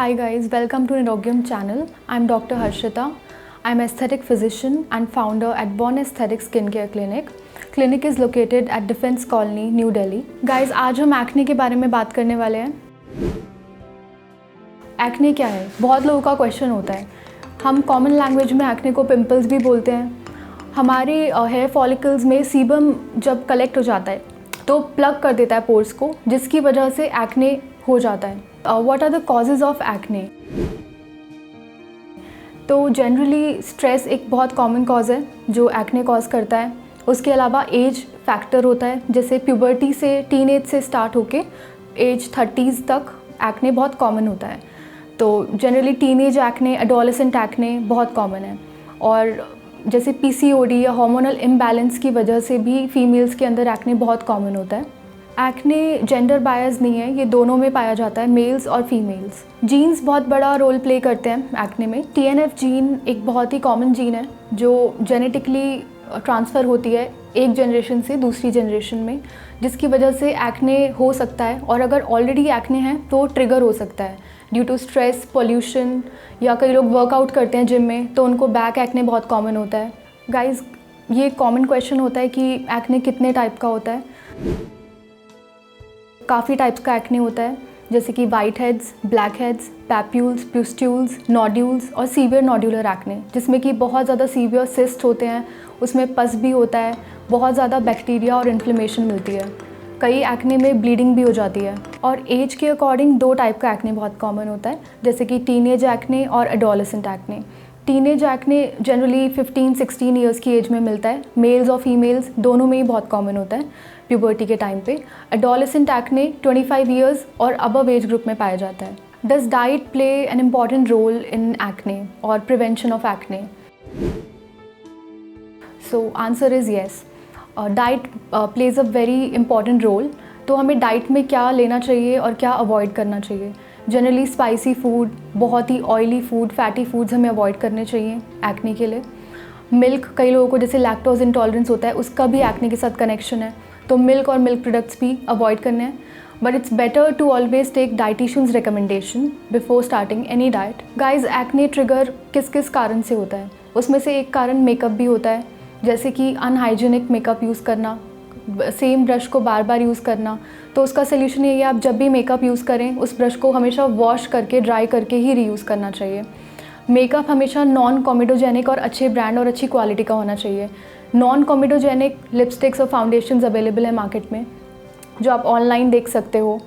Hi guys, welcome to Nirogyam channel. I'm Dr. Harshita. I'm aesthetic physician and founder at Born Aesthetic Skincare Clinic. Clinic is located at Defense Colony, New Delhi. Guys, आज हम acne के बारे में बात करने वाले हैं। Acne क्या है? बहुत लोगों का क्वेश्चन होता है। हम कॉमन लैंग्वेज में एक्ने को पिंपल्स भी बोलते हैं। हमारे हेयर फॉलिकल्स में सीबम जब कलेक्ट हो जाता है तो प्लग कर देता है पोर्स को, जिसकी वजह से एक्ने हो जाता है। What are the causes of acne? तो जनरली स्ट्रेस एक बहुत कॉमन कॉज है जो एक्ने कॉज करता है। उसके अलावा एज फैक्टर होता है, जैसे प्यूबर्टी से टीन एज से स्टार्ट होके एज 30s तक एक्ने बहुत कॉमन होता है। तो generally teen age acne, adolescent acne बहुत कॉमन है। और जैसे PCOD या हार्मोनल इम्बैलेंस की वजह से भी फीमेल्स के अंदर एक्ने बहुत कॉमन होता है। एक्ने जेंडर बायस नहीं है, ये दोनों में पाया जाता है, मेल्स और फीमेल्स। जीन्स बहुत बड़ा रोल प्ले करते हैं एक्ने में। TNF जीन एक बहुत ही कॉमन जीन है जो जेनेटिकली ट्रांसफ़र होती है एक जनरेशन से दूसरी जनरेशन में, जिसकी वजह से एक्ने हो सकता है। और अगर ऑलरेडी एक्ने है तो ट्रिगर हो सकता है ड्यू टू स्ट्रेस, पोल्यूशन, या कई लोग वर्कआउट करते हैं जिम में तो उनको बैक एक्ने बहुत कॉमन होता है। गाइज, ये कॉमन क्वेश्चन होता है कि एक्ने कितने टाइप का होता है। काफ़ी टाइप्स का एक्ने होता है, जैसे कि white heads, black heads, papules, pustules, nodules और सीवियर नोड्यूलर एक्ने, जिसमें कि बहुत ज़्यादा सीवियर सिस्ट होते हैं, उसमें पस भी होता है, बहुत ज़्यादा बैक्टीरिया और इन्फ्लेमेशन मिलती है। कई एक्ने में ब्लीडिंग भी हो जाती है। और एज के अकॉर्डिंग दो टाइप का एक्ने बहुत कॉमन होता है, जैसे कि टीनेज एक्ने और adolescent acne. Teenage acne generally 15-16 years की एज में मिलता है, मेल्स और फीमेल्स दोनों में ही बहुत कॉमन होता है प्यूबर्टी के टाइम पे। एडोलेसेंट एक्ने 25 ईयर्स और अबव एज ग्रुप में पाया जाता है। Does diet play an important role in acne और prevention of acne? So answer is yes, diet plays a very important role. तो हमें डाइट में क्या लेना चाहिए और क्या अवॉइड करना चाहिए? जनरली स्पाइसी फूड, बहुत ही ऑयली फूड, फैटी फूड्स हमें अवॉइड करने चाहिए एक्ने के लिए। मिल्क, कई लोगों को जैसे लैक्टोज इंटॉलरेंस होता है, उसका भी एक्ने के साथ कनेक्शन है, तो मिल्क और मिल्क प्रोडक्ट्स भी अवॉइड करने हैं। But it's better to always take dietitians recommendation before starting any diet. Guys, acne trigger किस किस कारण से होता है? उसमें से एक कारण मेकअप भी होता है, जैसे कि अनहाइजीनिक मेकअप यूज़ करना, सेम ब्रश को बार बार यूज़ करना। तो उसका सोल्यूशन ये है, आप जब भी मेकअप यूज़ करें उस ब्रश को हमेशा वॉश करके, ड्राई करके ही रीयूज़ करना चाहिए। मेकअप हमेशा नॉन कॉमेडोजेनिक और अच्छे ब्रांड और अच्छी क्वालिटी का होना चाहिए। नॉन कॉमेडोजेनिक लिपस्टिक्स और फाउंडेशंस अवेलेबल है मार्केट में, जो आप ऑनलाइन देख सकते हो।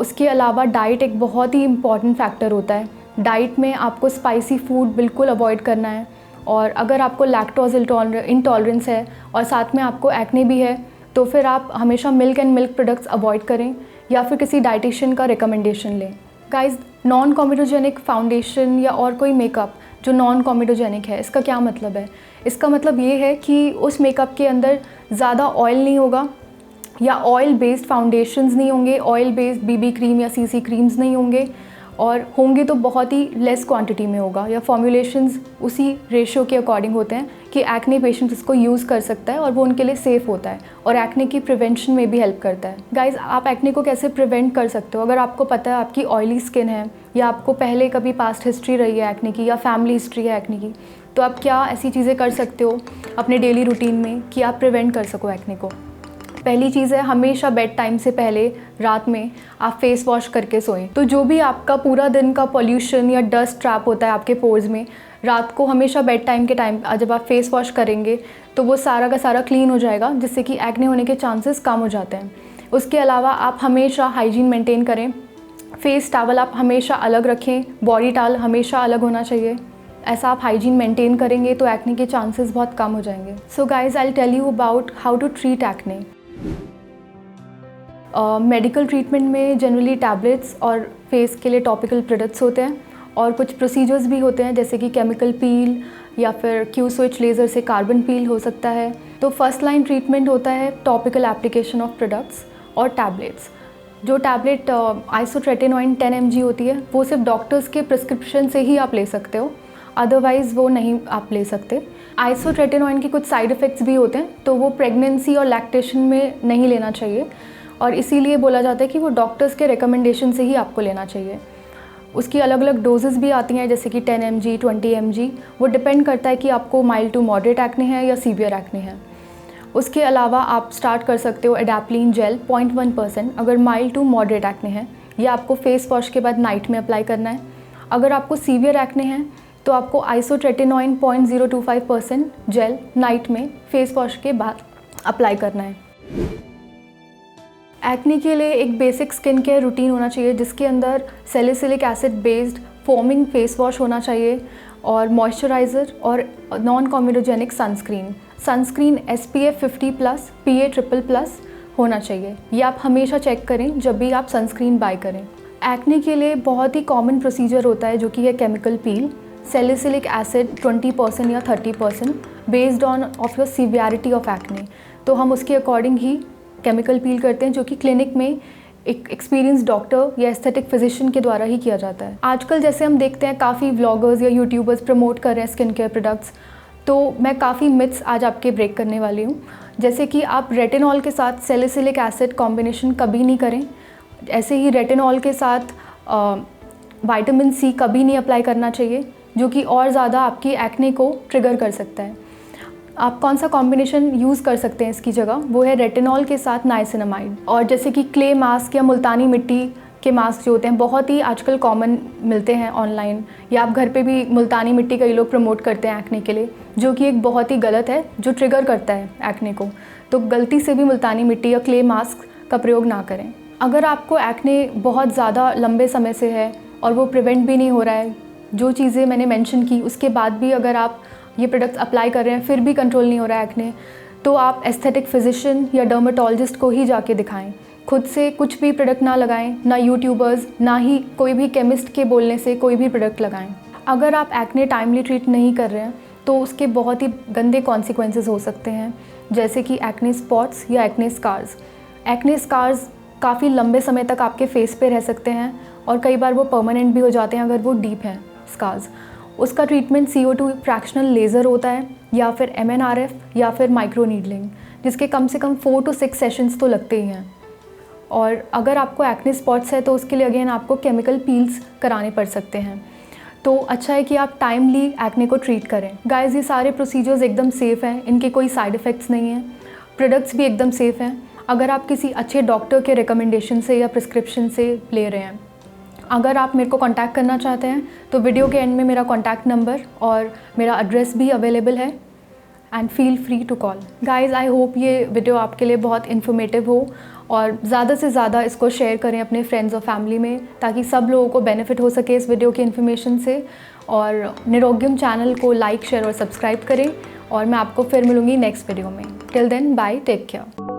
उसके अलावा डाइट एक बहुत ही इम्पॉर्टेंट फैक्टर होता है। डाइट में आपको स्पाइसी फूड बिल्कुल अवॉइड करना है। और अगर आपको लैक्टोज इंटॉलरेंस है और साथ में आपको एक्ने भी है, तो फिर आप हमेशा milk and milk products avoid करें या फिर किसी डाइटिशियन का रिकमेंडेशन लें। गाइज, नॉन कॉमेडोजेनिक फाउंडेशन या और कोई मेकअप जो नॉन कॉमेडोजेनिक है, इसका क्या मतलब है? इसका मतलब ये है कि उस मेकअप के अंदर ज़्यादा ऑयल नहीं होगा, या ऑयल बेस्ड फाउंडेशंस नहीं होंगे, ऑयल बेस्ड BB क्रीम या CC क्रीम्स नहीं होंगे, और होंगे तो बहुत ही लेस क्वांटिटी में होगा, या फॉर्मुलेशंस उसी रेशियो के अकॉर्डिंग होते हैं कि एक्ने पेशेंट्स इसको यूज़ कर सकता है और वो उनके लिए सेफ़ होता है और एक्ने की प्रिवेंशन में भी हेल्प करता है। गाइज़, आप एक्ने को कैसे प्रिवेंट कर सकते हो? अगर आपको पता है आपकी ऑयली स्किन है, या आपको पहले कभी पास्ट हिस्ट्री रही है एक्ने की, या फैमिली हिस्ट्री है एक्ने की, तो आप क्या ऐसी चीज़ें कर सकते हो अपने डेली रूटीन में कि आप प्रिवेंट कर सको एक्ने को? पहली चीज़ है, हमेशा बेड टाइम से पहले रात में आप फेस वॉश करके सोएं। तो जो भी आपका पूरा दिन का पोल्यूशन या डस्ट ट्रैप होता है आपके पोर्स में, रात को हमेशा बेड टाइम के टाइम जब आप फेस वॉश करेंगे तो वो सारा का सारा क्लीन हो जाएगा, जिससे कि एक्ने होने के चांसेस कम हो जाते हैं। उसके अलावा आप हमेशा हाइजीन मेंटेन करें। फेस टॉवल आप हमेशा अलग रखें, बॉडी टॉवल हमेशा अलग होना चाहिए। ऐसा आप हाइजीन मेंटेन करेंगे तो एक्ने के चांसेस बहुत कम हो जाएंगे। So guys, I will tell you about how to treat acne. Medical treatment में जनरली टैबलेट्स और फेस के लिए टॉपिकल प्रोडक्ट्स होते हैं, और कुछ प्रोसीजर्स भी होते हैं, जैसे कि केमिकल पील या फिर क्यू स्विच लेज़र से कार्बन पील हो सकता है। तो फर्स्ट लाइन ट्रीटमेंट होता है टॉपिकल एप्लीकेशन ऑफ प्रोडक्ट्स और टैबलेट्स। जो टैबलेट आइसोट्रेटिनोइन 10 mg होती है, वो सिर्फ डॉक्टर्स के प्रिस्क्रिप्शन से ही आप ले सकते हो, अदरवाइज़ वो नहीं आप ले सकते। आइसोट्रेटिनोइन के कुछ साइड इफ़ेक्ट्स भी होते हैं, तो वो प्रेगनेंसी और लैक्टेशन में नहीं लेना चाहिए, और इसीलिए बोला जाता है कि वो डॉक्टर्स के रिकमेंडेशन से ही आपको लेना चाहिए। उसकी अलग अलग डोजेज़ भी आती हैं, जैसे कि 10 mg 20 mg। वो डिपेंड करता है कि आपको माइल्ड टू मॉडरेट एक्ने है या सीवियर एक्ने है। उसके अलावा आप स्टार्ट कर सकते हो एडाप्लिन जेल 0.1% अगर माइल्ड टू मॉडरेट एक्ने है। ये आपको फेस वॉश के बाद नाइट में अप्लाई करना है। अगर आपको सीवियर एक्ने है तो आपको आइसोट्रेटिनोइन 0.025% जेल नाइट में फेस वॉश के बाद अप्लाई करना है। एक्ने के लिए एक बेसिक स्किन केयर रूटीन होना चाहिए, जिसके अंदर salicylic acid based foaming face wash होना चाहिए और मॉइस्चराइज़र और non comedogenic sunscreen SPF 50+ PA triple+ होना चाहिए। ये आप हमेशा चेक करें जब भी आप सनस्क्रीन बाय करें। एक्ने के लिए बहुत ही कॉमन प्रोसीजर होता है जो कि है केमिकल पील। सैलिसिलिक एसिड 20% या 30% based on off your severity of acne, तो हम उसके अकॉर्डिंग ही केमिकल पील करते हैं, जो कि क्लिनिक में एक एक्सपीरियंस डॉक्टर या एस्थेटिक फिजिशियन के द्वारा ही किया जाता है। आजकल जैसे हम देखते हैं काफ़ी व्लॉगर्स या यूट्यूबर्स प्रमोट कर रहे हैं स्किन केयर प्रोडक्ट्स, तो मैं काफ़ी मिथ्स आज आपके ब्रेक करने वाली हूँ। जैसे कि आप रेटिनॉल के साथ सैलिसिलिक एसिड कॉम्बिनेशन कभी नहीं करें। ऐसे ही रेटिनॉल के साथ विटामिन C कभी नहीं अप्लाई करना चाहिए, जो कि और ज़्यादा आपकी एक्ने को ट्रिगर कर सकता है। आप कौन सा कॉम्बिनेशन यूज़ कर सकते हैं इसकी जगह, वो है रेटिनॉल के साथ नाइसिनामाइड। और जैसे कि क्ले मास्क या मुल्तानी मिट्टी के मास्क जो होते हैं बहुत ही आजकल कॉमन मिलते हैं ऑनलाइन, या आप घर पे भी मुल्तानी मिट्टी कई लोग प्रमोट करते हैं एक्ने के लिए, जो कि एक बहुत ही गलत है, जो ट्रिगर करता है एक्ने को। तो गलती से भी मुल्तानी मिट्टी या क्ले मास्क का प्रयोग ना करें। अगर आपको एक्ने बहुत ज़्यादा लंबे समय से है और वो प्रिवेंट भी नहीं हो रहा है, जो चीज़ें मैंने मेंशन की उसके बाद भी अगर आप ये प्रोडक्ट्स अप्लाई कर रहे हैं फिर भी कंट्रोल नहीं हो रहा है एक्ने, तो आप एस्थेटिक फिजिशियन या डर्मेटोलॉजिस्ट को ही जाके दिखाएं। खुद से कुछ भी प्रोडक्ट ना लगाएं, ना यूट्यूबर्स ना ही कोई भी केमिस्ट के बोलने से कोई भी प्रोडक्ट लगाएं। अगर आप एक्ने टाइमली ट्रीट नहीं कर रहे हैं तो उसके बहुत ही गंदे कॉन्सिक्वेंसेस हो सकते हैं, जैसे कि एक्ने स्पॉट्स या एक्ने स्कार्स। एक्ने स्कार्स काफ़ी लंबे समय तक आपके फेस पे रह सकते हैं और कई बार वो परमानेंट भी हो जाते हैं अगर वो डीप हैं स्कार्स। उसका ट्रीटमेंट CO2 फ्रैक्शनल लेज़र होता है या फिर MNRF या फिर माइक्रो नीडलिंग, जिसके कम से कम 4 to 6 सेशंस तो लगते ही हैं। और अगर आपको एक्ने स्पॉट्स है तो उसके लिए अगेन आपको केमिकल पील्स कराने पड़ सकते हैं। तो अच्छा है कि आप टाइमली एक्ने को ट्रीट करें। गाइस, ये सारे प्रोसीजर्स एकदम सेफ़ हैं, इनके कोई साइड इफ़ेक्ट्स नहीं हैं, प्रोडक्ट्स भी एकदम सेफ़ हैं अगर आप किसी अच्छे डॉक्टर के रिकमेंडेशन से या प्रिस्क्रिप्शन से ले रहे हैं। अगर आप मेरे को कांटेक्ट करना चाहते हैं तो वीडियो के एंड में मेरा कांटेक्ट नंबर और मेरा एड्रेस भी अवेलेबल है, and feel free to call. Guys, I hope ये वीडियो आपके लिए बहुत इन्फॉर्मेटिव हो और ज़्यादा से ज़्यादा इसको शेयर करें अपने फ्रेंड्स और फैमिली में, ताकि सब लोगों को बेनिफिट हो सके इस वीडियो की इन्फॉर्मेशन से। और निरोग्यम चैनल को लाइक, शेयर और सब्सक्राइब करें, और मैं आपको फिर मिलूँगी नेक्स्ट वीडियो में। Till then, bye, take care.